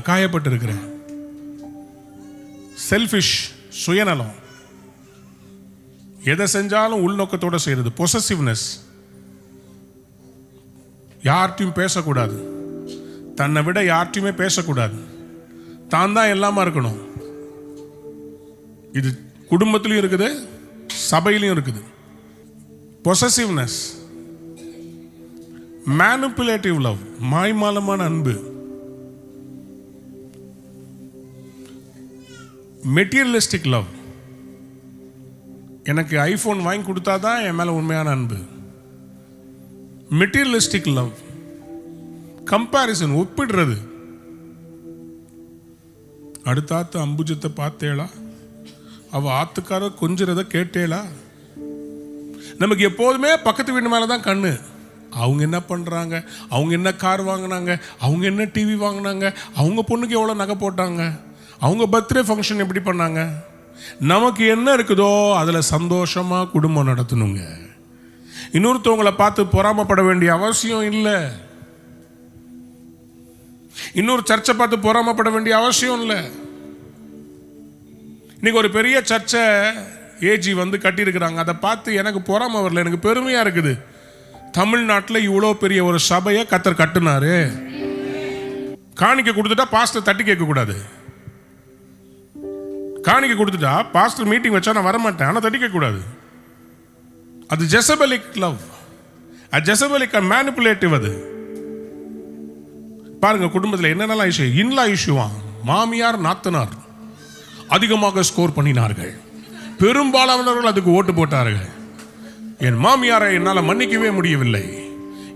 காயப்பட்டிருக்கிறேன். செல்ஃபிஷ், சுயநலம், எதை செஞ்சாலும் உள்நோக்கத்தோடு செய்யறது. பொசசிவ்னஸ், யார்ட்டையும் பேசக்கூடாது, தன்னை விட யார்ட்டையுமே பேசக்கூடாது, தான் தான் எல்லாமா இருக்கணும். இது குடும்பத்திலையும் இருக்குது, சபையிலையும் இருக்குது. பொசசிவ்னஸ், மேனிபுலேட்டிவ் லவ், மாய்மாலமான அன்பு, மெட்டீரியலிஸ்டிக் லவ். எனக்கு ஐபோன் வாங்கி கொடுத்தாதான் என் மேல உண்மையான அன்பு. மெட்டீரியலிஸ்டிக் லவ், கம்பாரிசன், ஒப்பிடுறது. அடுத்தாத்து அம்புஜத்தை பார்த்தேளா, அவ ஆத்துக்கார கொஞ்சிறத கேட்டேளா. நமக்கு எப்போதுமே பக்கத்து வீட்டு மேலதான் கண்ணு. அவங்க என்ன பண்றாங்க, அவங்க என்ன கார் வாங்கினாங்க, அவங்க என்ன டிவி வாங்கினாங்க, அவங்க பொண்ணுக்கு எவ்வளவு நகை போட்டாங்க, அவங்க பர்த்டே ஃபங்க்ஷன் எப்படி பண்ணாங்க. நமக்கு என்ன இருக்குதோ அதுல சந்தோஷமா குடும்பம் நடத்தணுங்க. இன்னொருத்தவங்களை பார்த்து பொறாமப்பட வேண்டிய அவசியம் இல்லை. இன்னொரு சர்ச்சை பார்த்து பொறாமப்பட வேண்டிய அவசியம் இல்லை. இன்னைக்கு ஒரு பெரிய சர்ச்சை ஏஜி கட்டியிருக்கிறாங்க. அதை பார்த்து எனக்கு பொறாம வரல, எனக்கு பெருமையா இருக்குது. தமிழ்நாட்டில் இவ்வளோ பெரிய ஒரு சபையை கர்த்தர் கட்டுனாரு. காணிக்கை கொடுத்துட்டா பாஸ்டர் தட்டி கேட்க கூடாது. காணிக்கை கொடுத்துட்டா பாஸ்டர் மீட்டிங் வச்சா நான் வரமாட்டேன், ஆனால் தட்டி கேட்க கூடாது. அது ஜெசபெலிக் லவ், அது ஜெசபெலிக் மேனிபுலேட்டிவ். அது பாருங்க, குடும்பத்தில் என்னென்னலாம் இஷ்யூ, இன்லா இஷ்யூவா, மாமியார் நாத்தனார் அதிகமாக ஸ்கோர் பண்ணினார்கள். பெரும்பாலானவர்கள் அதுக்கு ஓட்டு போட்டார்கள். என் மாமியாரை என்னால் மன்னிக்கவே முடியவில்லை,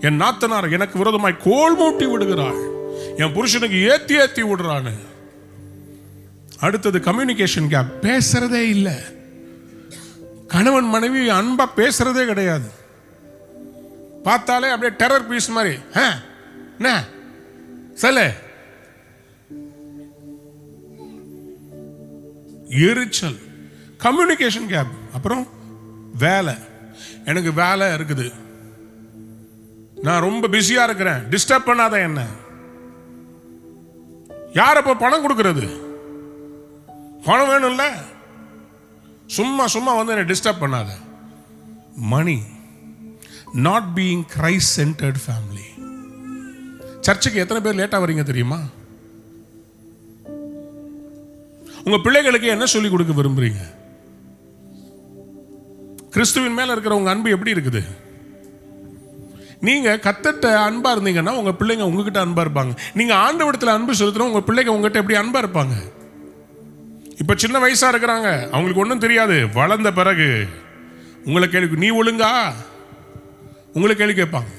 என் நாத்தனார் எனக்கு விரோதமாய் கோல் மூட்டி விடுகிறாள், என் புருஷனுக்கு ஏத்தி விடுறான்னு. அடுத்தது கம்யூனிகேஷன் கேப், பேசுறதே இல்லை. கணவன் மனைவி அன்பா பேசுறதே கிடையாது. பார்த்தாலே அப்படியே டெரர் பீஸ் மாதிரி, சொல்லு, எரிச்சல், கம்யூனிகேஷன் கேப். அப்புறம் வேலை, எனக்கு வேலை இருக்குது, நான் ரொம்ப பிஸியா இருக்கிறேன், டிஸ்டர்ப் பண்ணாத என்ன. யார் அப்ப பணம் கொடுக்கிறது? பணம் வேணும்ல, சும்மா என்ன டிஸ்டர்ப் பண்ணாத. Money, not being Christ centred family. சர்ச்சுக்கு எத்தனை பேர் லேட்டா வரீங்க தெரியுமா? உங்க பிள்ளைகளுக்கு என்ன சொல்லி கொடுக்க விரும்புறீங்க? கிறிஸ்துவின் மேல இருக்கிற உங்க அன்பு எப்படி இருக்குது? நீங்க கர்த்தர்ட்ட அன்பா இருந்தீங்கன்னா உங்க பிள்ளைங்க உங்ககிட்ட அன்பா இருப்பாங்க. நீங்க ஆண்டவரிடத்துல அன்பு செலுத்துறோம், உங்க பிள்ளைங்க உங்ககிட்ட எப்படி அன்பா இருப்பாங்க? இப்ப சின்ன வயசா இருக்கிறாங்க, அவங்களுக்கு ஒன்றும் தெரியாது. வளர்ந்த பிறகு உங்களை கேள்வி, நீ ஒழுங்கா, உங்களை கேள்வி கேட்பாங்க.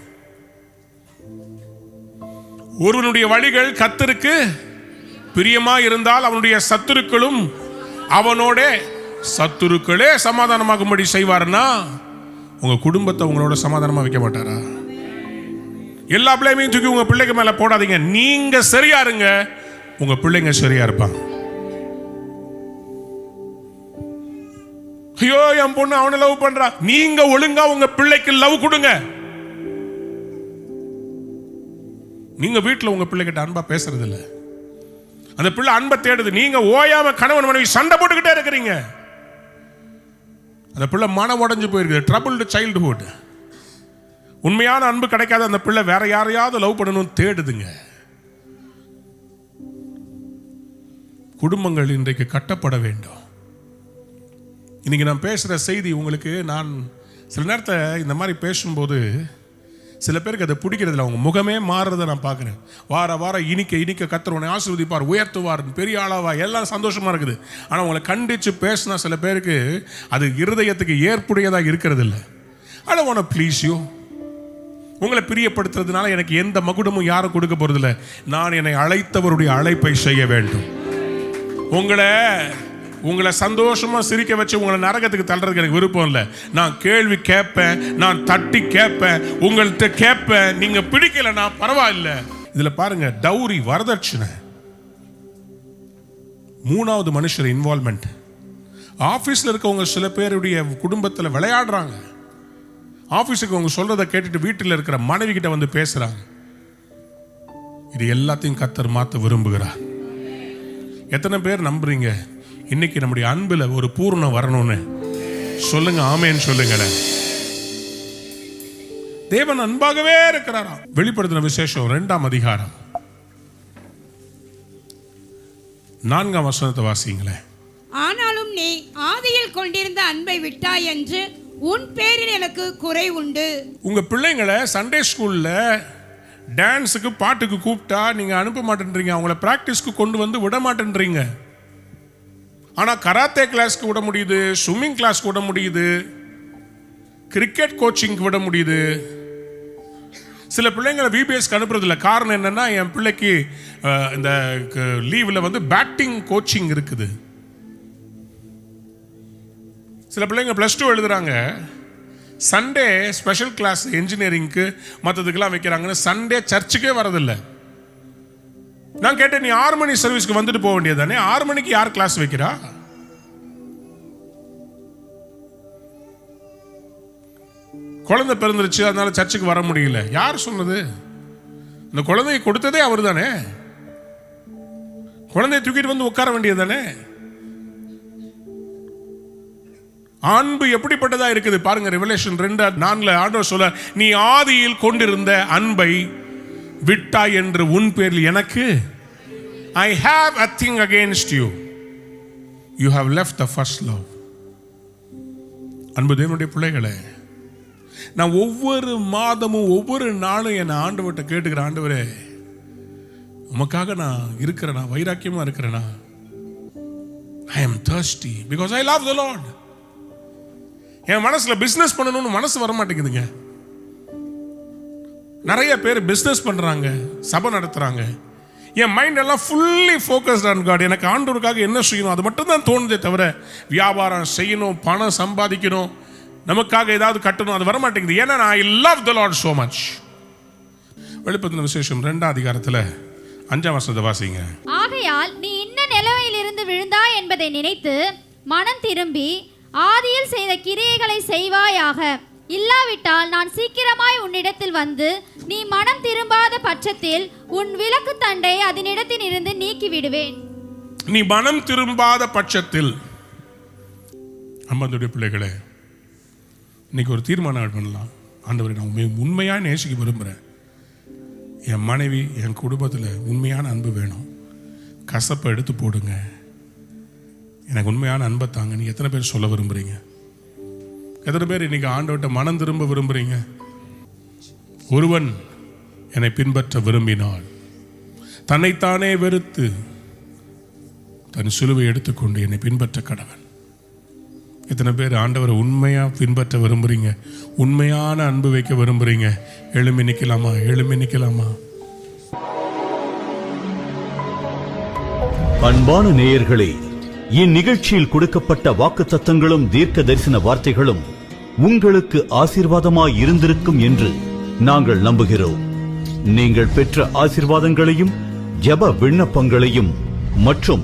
ஒருவனுடைய வழிகள் கர்த்தருக்கு பிரியமா இருந்தால் அவனுடைய சத்துருக்களும் அவனோட சத்துருக்களே சமாதானமாகும்படி செய்வார்னா, உங்க குடும்பத்தை உங்களோட சமாதானமா வைக்க மாட்டாரா? எல்லா பிள்ளைமையும் தூக்கி உங்க பிள்ளைக்கு மேல போடாதீங்க. நீங்க சரியா இருங்க, உங்க பிள்ளைங்க சரியா இருப்பாங்க. ஐயோ என் பொண்ணு அவனை லவ் பண்றா, நீங்க ஒழுங்கா உங்க பிள்ளைக்கு லவ் கொடுங்க. நீங்க வீட்டுல உங்க பிள்ளைகிட்ட அன்பா பேசுறது இல்ல, அந்த பிள்ளை அன்பை தேடுது. நீங்க ஓயாம கணவன் மனைவி சண்டை போட்டுக்கிட்டே இருக்கிறீங்க, அந்த பிள்ளை மனம் உடைஞ்சு போயிருக்கு, ட்ரபிள்டு சைல்டுஹுட். உண்மையான அன்பு கிடைக்காத அந்த பிள்ளை வேற யாரையாவது லவ் பண்ணணும் தேடுதுங்க. குடும்பங்கள் இன்றைக்கு கட்டப்பட வேண்டும். இன்னைக்கு நான் பேசுற செய்தி உங்களுக்கு, நான் சில நேரத்தை இந்த மாதிரி பேசும்போது சில பேருக்கு அதை பிடிக்கிறதில்ல, அவங்க முகமே மாறுறதை நான் பார்க்குறேன். வாரம் இனிக்க கர்த்தர் உன்னை ஆசீர்வதிப்பார், உயர்த்துவார், பெரிய ஆளாவா, எல்லாம் சந்தோஷமாக இருக்குது. ஆனால் உங்களை கண்டித்து பேசினா சில பேருக்கு அது இருதயத்துக்கு ஏற்புடையதாக இருக்கிறது இல்லை. I don't want to please you. உங்களை பிரியப்படுத்துறதுனால எனக்கு எந்த மகுடமும் யாரும் கொடுக்க போறதில்லை. நான் என்னை அழைத்தவருடைய அழைப்பை செய்ய வேண்டும். உங்களை சந்தோஷமா சிரிக்க வச்சு உங்களை நரகத்துக்கு தள்ளுறதுக்கு எனக்கு விருப்பம் இல்லை. நான் கேள்வி கேட்பேன், நான் தட்டி கேட்பேன், உங்கள்கிட்ட கேட்பேன். நீங்க பிடிக்கலன்னா பரவாயில்ல. இதுல பாருங்க, டவுரி, வரதட்சணை, மூணாவது மனுஷர் இன்வால்மெண்ட். ஆபீஸ்ல இருக்கவங்க சில பேருடைய குடும்பத்தில் விளையாடுறாங்க. ஆபீஸுக்கு அவங்க சொல்றதை கேட்டுட்டு வீட்டில் இருக்கிற மனைவி கிட்ட வந்து பேசுறாங்க. இது எல்லாத்தையும் கர்த்தர் மாற்ற விரும்புகிறார். எத்தனை பேர் நம்புறீங்க இன்னைக்கு நம்முடைய அன்புல ஒரு பூர்ணம் வரணும்னு? சொல்லுங்க, ஆமேன்னு சொல்லுங்களேன். தேவன் அன்பாகவே இருக்கிறாராம். வெளிப்படுத்தின விசேஷம் 2ஆம் அதிகாரம் 4ஆம் வசனத்தை வாசிங்களேன். ஆனாலும் நீ ஆதியில் கொண்டிருந்த அன்பை விட்டாய் என்று உன் பேரில் எனக்கு குறை உண்டு. உங்க பிள்ளைங்களை சண்டே ஸ்கூல்ல டான்ஸுக்கு பாட்டுக்கு கூப்பிட்டா நீங்க அனுப்ப மாட்டேன்றீங்க. அவங்கள பிராக்டிஸ்க்கு கொண்டு வந்து விட மாட்டேன்றீங்க. ஆனா கராத்தே கிளாஸ்க்கு விட முடியுது, ஸ்விம்மிங் கிளாஸ்க்கு விட முடியுது, கிரிக்கெட் கோச்சிங்க்கு விட முடியுது. சில பிள்ளைங்களை விபிஎஸ்க்கு அனுப்புறது இல்லை. காரணம் என்னன்னா, என் பிள்ளைக்கு இந்த லீவில் வந்து பேட்டிங் கோச்சிங் இருக்குது. சில பிள்ளைங்க +2 எழுதுறாங்க, சண்டே ஸ்பெஷல் கிளாஸ் என்ஜினியரிங்க்கு மற்றதுக்கெல்லாம் வைக்கிறாங்கன்னு சண்டே சர்ச்சுக்கே வரதில்லை. நான் கேட்டேன், நீ 6 மணி சர்வீஸ்க்கு வந்துட்டு போக வேண்டியது தானே, 6 மணிக்கு யார் கிளாஸ் வைக்கிறா? குழந்தை பிறந்துருச்சு அதனால சர்ச்சுக்கு வர முடியல. யார் சொன்னது? இந்த குழந்தையை கொடுத்ததே அவர் தானே. குழந்தையை தூக்கிட்டு வந்து உட்கார வேண்டியது தானே. அன்பு எப்படிப்பட்டதா இருக்குது பாருங்க. ரெவலேஷன் 2:4 ஆண்டவர் சொல்ல, நீ ஆதியில் கொண்டிருந்த அன்பை விட்டாய் என்று உன் பேரில் எனக்கு I have a thing against you. You have left the first love. அன்பு தேவனுடைய பிள்ளைகளே, நான் ஒவ்வொரு மாதமும் ஒவ்வொரு நாளும் என் ஆண்டவர்கிட்ட கேட்டுக்கிற, ஆண்டவரே உமக்காக நான் இருக்கிறேனா, வைராக்கியமா இருக்கிறேனா? I am thirsty because I love the Lord. என் மனசுல பிசினஸ் பண்ணணும்னு மனசு வர மாட்டேங்குதுங்க. நிறைய பேர் பிசினஸ் பண்றாங்க, சபை நடத்துறாங்க. என் மைண்ட் எல்லாம் ஃபுல்லி ஃபோக்கஸ்ட் ஆன் காட். எனக்கு ஆண்டவருக்காக என்ன செய்யணும் அது மட்டும் தான் தோணுதே தவிர, வியாபாரம் செய்யணும், பணம் சம்பாதிக்கணும், நமக்காக ஏதாவது கட்டணும், அது வர மாட்டேங்குது. ஏன்னா I love the Lord so much. வெளிப்படுத்தின விசேஷம் 2ஆம் அதிகாரத்தில் 5ஆம் வசனத்தை வாசிங்க. ஆகையால் நீ இன்ன நிலைமையில் இருந்து விழுந்தாய் என்பதை நினைத்து மனம் திரும்பி ஆதியில் செய்த கிரியைகளை செய்வாயாக. இல்லாவிட்டால் நான் சீக்கிரமாய் உன்னிடத்தில் வந்து நீ மனம் திரும்பாத பட்சத்தில் உன் விளக்கு தண்டை அதனிடத்தில் இருந்து நீக்கி விடுவேன். நீ மனம் திரும்பாத பட்சத்தில். அம்மாவுடைய பிள்ளைகளே, இன்னைக்கு ஒரு தீர்மானம் பண்ணலாம். ஆண்டவரே, நான் உண்மையா நேசிக்க விரும்புகிறேன். என் மனைவி, என் குடும்பத்தில் உண்மையான அன்பு வேணும். கசப்பை எடுத்து போடுங்க, எனக்கு உண்மையான அன்பை தாங்க. நீ எத்தனை பேர் சொல்ல விரும்புறீங்க? எத்தனை பேர் இன்னைக்கு ஆண்டவர்கிட்ட மனம் திரும்ப விரும்புறீங்க? ஒருவன் என்னை பின்பற்ற விரும்பினால் தன்னைத்தானே வெறுத்து தன் சிலுவை எடுத்துக்கொண்டு என்னை பின்பற்ற கடவன். எத்தனை பேர் ஆண்டவரை உண்மையா பின்பற்ற விரும்புறீங்க? உண்மையான அன்பு வைக்க விரும்புறீங்க? எழும்பி நிற்கலாமா? எழும்பி நிற்கலாமா? அன்பான நேயர்களே, இந்நிகழ்ச்சியில் கொடுக்கப்பட்ட வாக்குத்தத்தங்களும் தீர்க்க தரிசன வார்த்தைகளும் உங்களுக்கு ஆசீர்வாதமாய் இருந்திருக்கும் என்று நாங்கள் நம்புகிறோம். நீங்கள் பெற்ற ஆசீர்வாதங்களையும் ஜெப விண்ணப்பங்களையும் மற்றும்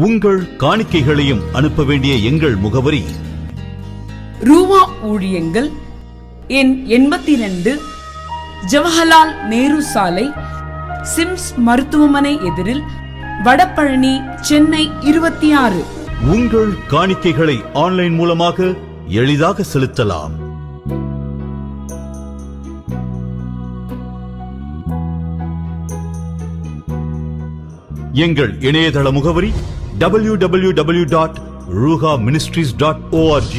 உங்கள் காணிக்கைகளையும் அனுப்ப வேண்டிய எங்கள் முகவரி: ரூவா ஊழியங்கள், எண் 82, ஜவஹர்லால் நேரு சாலை, சிம்ஸ் மருத்துவமனை எதிரில், வடபழனி, சென்னை 26. உங்கள் காணிக்கைகளை ஆன்லைன் மூலமாக எளிதாக செலுத்தலாம். எங்கள் இணையதள முகவரி www.ruhaministries.org.